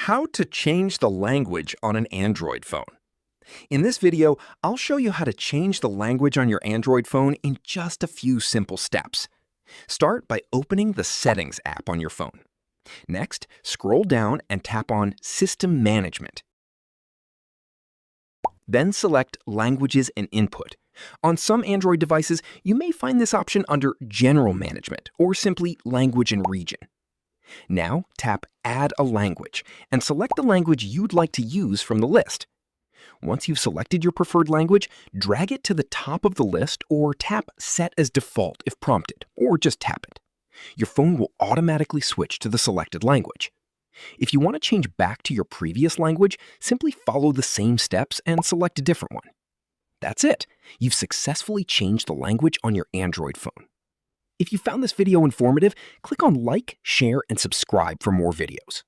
How to change the language on an Android phone. In this video, I'll show you how to change the language on your Android phone in just a few simple steps. Start by opening the Settings app on your phone. Next, scroll down and tap on System Management. Then select Languages and Input. On some Android devices, you may find this option under General Management or simply Language and Region. Now tap Add a Language and select the language you'd like to use from the list. Once you've selected your preferred language, drag it to the top of the list or tap Set as Default if prompted, or just tap it. Your phone will automatically switch to the selected language. If you want to change back to your previous language, simply follow the same steps and select a different one. That's it. You've successfully changed the language on your Android phone. If you found this video informative, click on like, share, and subscribe for more videos.